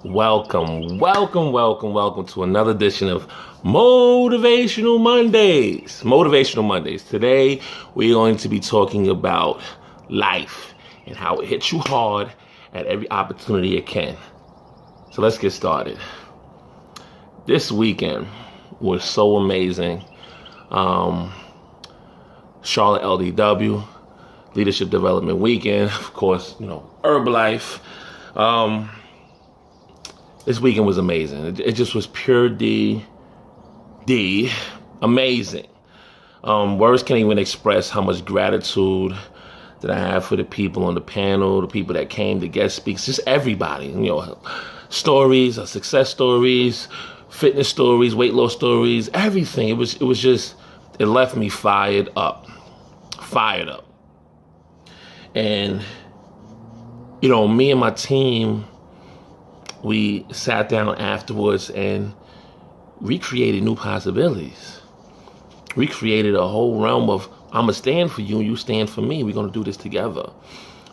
Welcome to another edition of Motivational Mondays. Motivational Mondays. Today, we're going to be talking about life and how it hits you hard at every opportunity it can. So let's get started. This weekend was so amazing. Charlotte LDW, Leadership Development Weekend, of course, Herbalife. This weekend was amazing. It just was pure D, amazing. Words can't even express how much gratitude that I have for the people on the panel, the people that came, the guest speakers, just everybody. Stories, success stories, fitness stories, weight loss stories, everything. It left me fired up. And, me and my team, we sat down afterwards and recreated new possibilities. We created a whole realm of, I'm going to stand for you and you stand for me. We're going to do this together.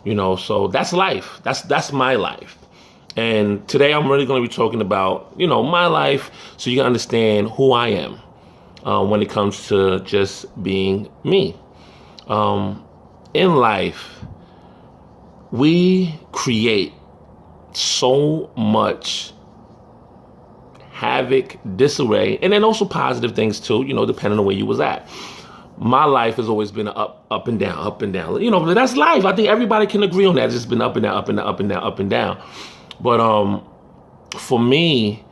So that's life. That's my life. And today I'm really going to be talking about, my life so you can understand who I am when it comes to just being me. In life, we create so much havoc, disarray, and then also positive things too, depending on where you was at. My life has always been up and down. But that's life. I think everybody can agree on that. It's just been up and down, up and down. But for me,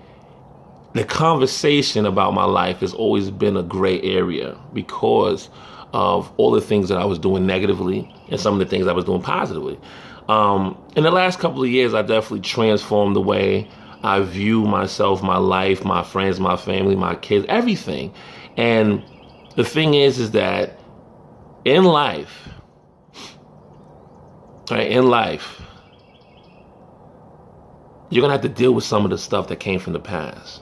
the conversation about my life has always been a gray area because of all the things that I was doing negatively and some of the things I was doing positively. In the last couple of years, I definitely transformed the way I view myself, my life, my friends, my family, my kids, everything. And the thing is that in life, you're going to have to deal with some of the stuff that came from the past.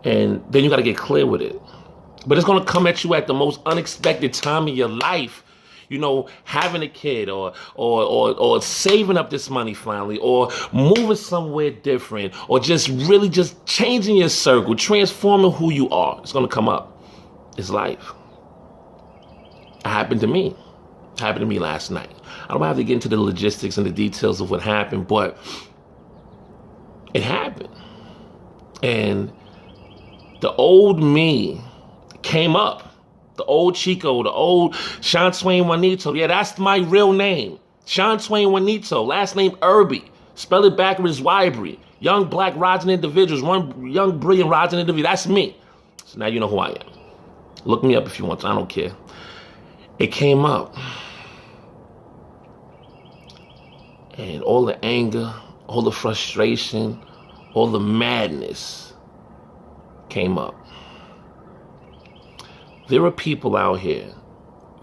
And then you got to get clear with it. But it's going to come at you at the most unexpected time of your life. Having a kid or saving up this money finally, or moving somewhere different, or just really just changing your circle, transforming who you are. It's going to come up. It's life. It happened to me. It happened to me last night. I don't have to get into the logistics and the details of what happened, but it happened. And the old me came up. The old Chico, the old Sean Twain Juanito. Yeah, that's my real name. Sean Twain Juanito. Last name Irby. Spell it backwards, Irby. Young black rising individuals. One young brilliant rising individual. That's me. So now you know who I am. Look me up if you want to. I don't care. It came up. And all the anger, all the frustration, all the madness came up. There are people out here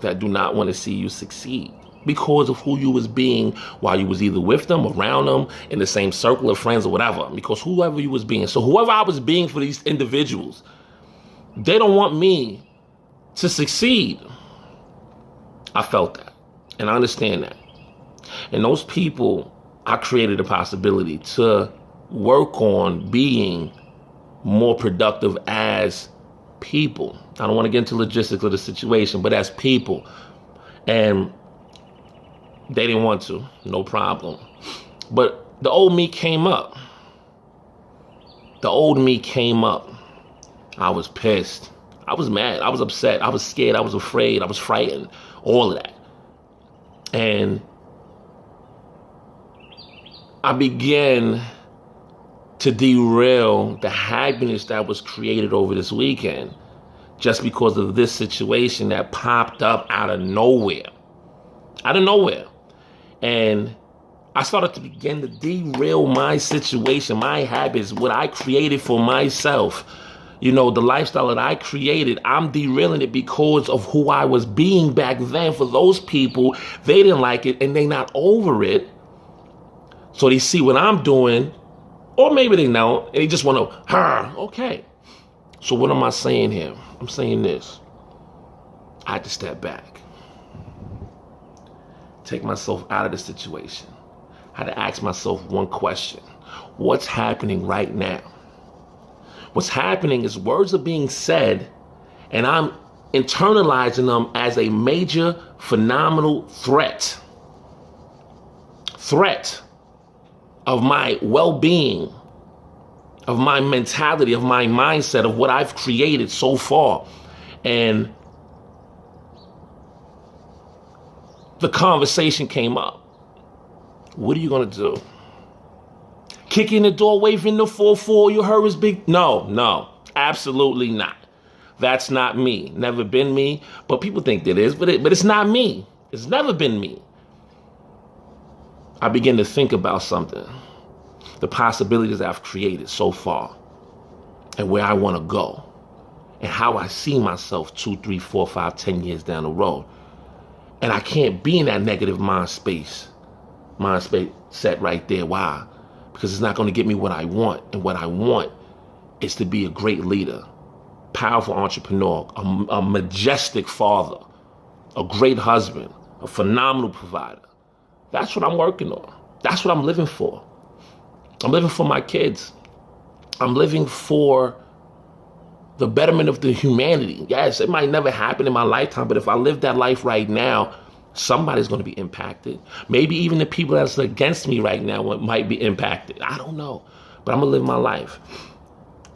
that do not want to see you succeed because of who you was being while you was either with them, around them, in the same circle of friends or whatever, because whoever you was being. So whoever I was being for these individuals, they don't want me to succeed. I felt that, and I understand that. And those people, I created a possibility to work on being more productive as people. I don't want to get into logistics of the situation, but as people. And they didn't want to, no problem. But the old me came up. I was pissed. I was mad. I was upset. I was scared. I was afraid. I was frightened. All of that. And I began to derail the happiness that was created over this weekend just because of this situation that popped up out of nowhere. And I started to begin to derail my situation, my habits, what I created for myself. The lifestyle that I created, I'm derailing it because of who I was being back then. For those people, they didn't like it and they not over it. So they see what I'm doing, or maybe they know, and they just want to, okay. So what am I saying here? I'm saying this. I had to step back. Take myself out of the situation. I had to ask myself one question. What's happening right now? What's happening is words are being said, and I'm internalizing them as a major phenomenal threat of my well-being, of my mentality, of my mindset, of what I've created so far. And the conversation came up. What are you going to do? Kick in the door, waving the 4-4, you heard his big... No, absolutely not. That's not me. Never been me. But people think that is, but it's not me. It's never been me. I begin to think about something. The possibilities I've created so far. And where I want to go. And how I see myself 2, 3, 4, 5, 10 years down the road. And I can't be in that negative mind set right there. Why? Because it's not going to get me what I want. And what I want is to be a great leader, powerful entrepreneur, a majestic father, a great husband, a phenomenal provider. That's what I'm working on. That's what I'm living for. I'm living for my kids. I'm living for the betterment of the humanity. Yes, it might never happen in my lifetime, but if I live that life right now, somebody's going to be impacted. Maybe even the people that's against me right now might be impacted. I don't know, but I'm going to live my life.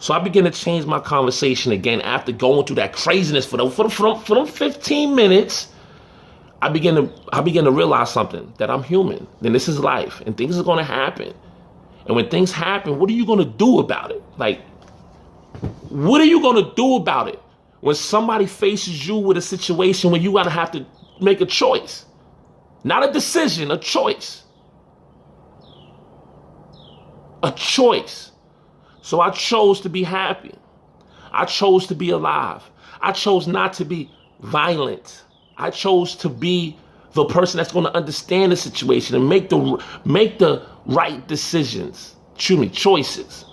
So I begin to change my conversation again after going through that craziness for them 15 minutes. I begin to realize something, that I'm human. Then this is life, and things are going to happen. And when things happen, what are you going to do about it? Like, what are you going to do about it when somebody faces you with a situation where you got to have to make a choice? Not a decision, a choice. A choice. So I chose to be happy. I chose to be alive. I chose not to be violent. I chose to be the person that's going to understand the situation and make the right decisions. Choices.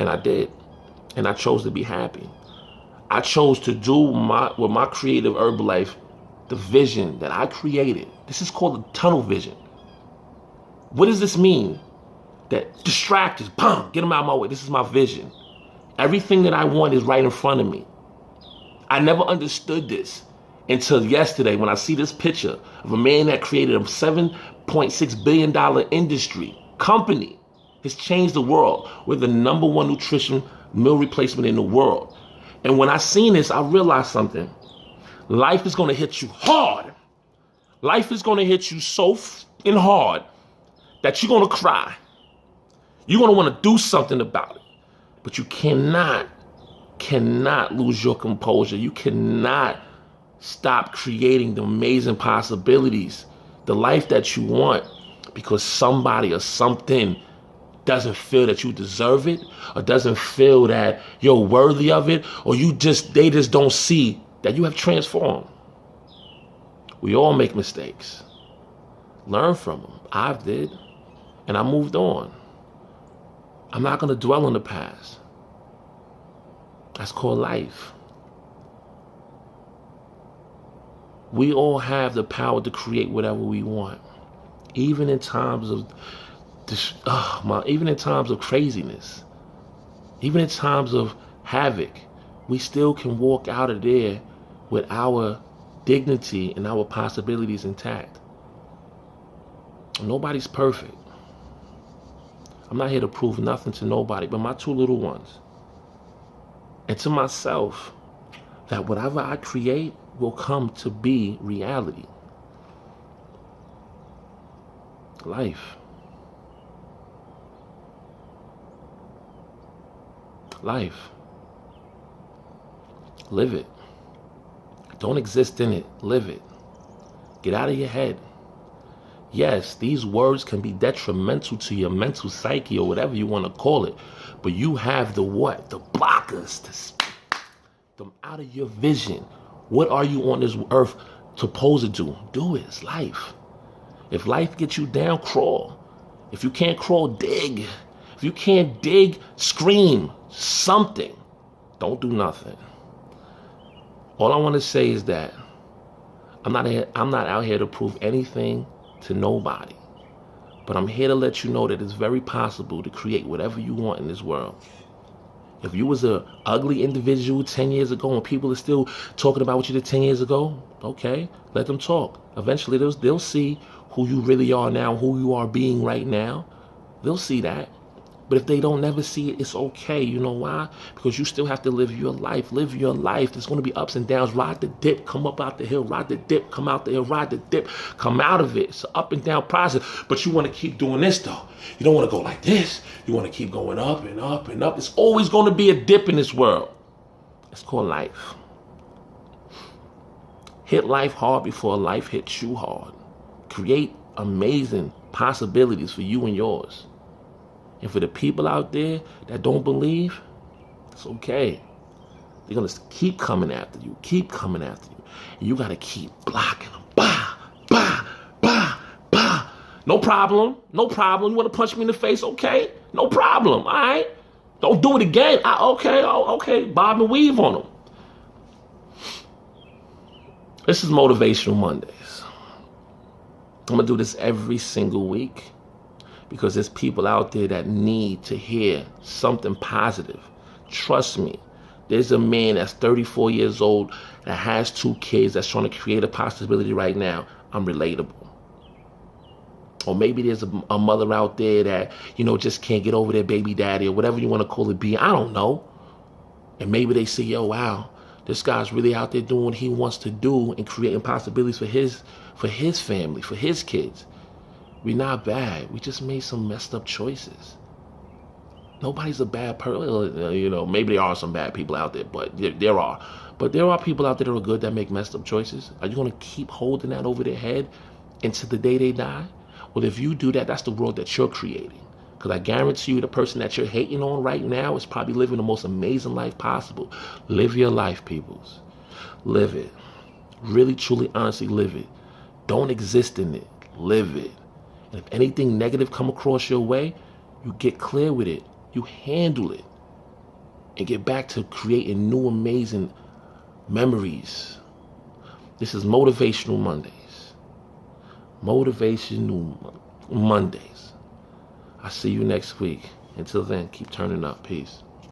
And I did. And I chose to be happy. I chose to do with my creative Herbalife, the vision that I created. This is called the tunnel vision. What does this mean? That distractors, boom, get them out of my way. This is my vision. Everything that I want is right in front of me. I never understood this until yesterday when I see this picture of a man that created a $7.6 billion industry, company, has changed the world. We're the #1 nutrition meal replacement in the world. And when I seen this, I realized something. Life is going to hit you hard. Life is going to hit you so hard that you're going to cry. You're going to want to do something about it. But you cannot lose your composure. You cannot stop creating the amazing possibilities, the life that you want, because somebody or something doesn't feel that you deserve it, or doesn't feel that you're worthy of it, or they just don't see that you have transformed. We all make mistakes. Learn from them. I did. And I moved on. I'm not going to dwell on the past. That's called life. We all have the power to create whatever we want, even in times of craziness, even in times of havoc. We still can walk out of there with our dignity and our possibilities intact. Nobody's perfect. I'm not here to prove nothing to nobody but my 2 little ones. And to myself, that whatever I create will come to be reality. Life. Live it. Don't exist in it. Live it. Get out of your head. Yes, these words can be detrimental to your mental psyche or whatever you want to call it. But you have the what? The blockers to speak them out of your vision. What are you on this earth supposed to do? Do it. It's life. If life gets you down, crawl. If you can't crawl, dig. If you can't dig, scream. Something. Don't do nothing. All I want to say is that I'm not out here to prove anything to nobody. But I'm here to let you know that it's very possible to create whatever you want in this world. If you was a ugly individual 10 years ago and people are still talking about what you did 10 years ago, okay, let them talk. Eventually they'll see who you really are now, who you are being right now. They'll see that. But if they don't never see it, it's okay. You know why? Because you still have to live your life. Live your life. There's going to be ups and downs. Ride the dip, come up out the hill. Ride the dip, come out the hill. Ride the dip, come out of it. It's an up and down process. But you want to keep doing this, though. You don't want to go like this. You want to keep going up and up and up. There's always going to be a dip in this world. It's called life. Hit life hard before life hits you hard. Create amazing possibilities for you and yours. And for the people out there that don't believe, it's okay. They're going to keep coming after you, keep coming after you. And you got to keep blocking them. Bah, bah, bah, bah. No problem, no problem. You want to punch me in the face? Okay, no problem, all right? Don't do it again. Okay, bob and weave on them. This is Motivational Mondays. I'm going to do this every single week. Because there's people out there that need to hear something positive. Trust me, there's a man that's 34 years old that has 2 kids that's trying to create a possibility right now. I'm relatable. Or maybe there's a mother out there that, just can't get over their baby daddy or whatever you want to call it being. I don't know. And maybe they say, yo, wow, this guy's really out there doing what he wants to do and creating possibilities for his family, for his kids. We're not bad. We just made some messed up choices. Nobody's a bad person. Maybe there are some bad people out there, but there are. But there are people out there that are good that make messed up choices. Are you going to keep holding that over their head until the day they die? Well, if you do that, that's the world that you're creating. Because I guarantee you the person that you're hating on right now is probably living the most amazing life possible. Live your life, peoples. Live it. Really, truly, honestly, live it. Don't exist in it. Live it. And if anything negative come across your way, you get clear with it. You handle it. And get back to creating new amazing memories. This is Motivational Mondays. Motivational Mondays. I'll see you next week. Until then, keep turning up. Peace.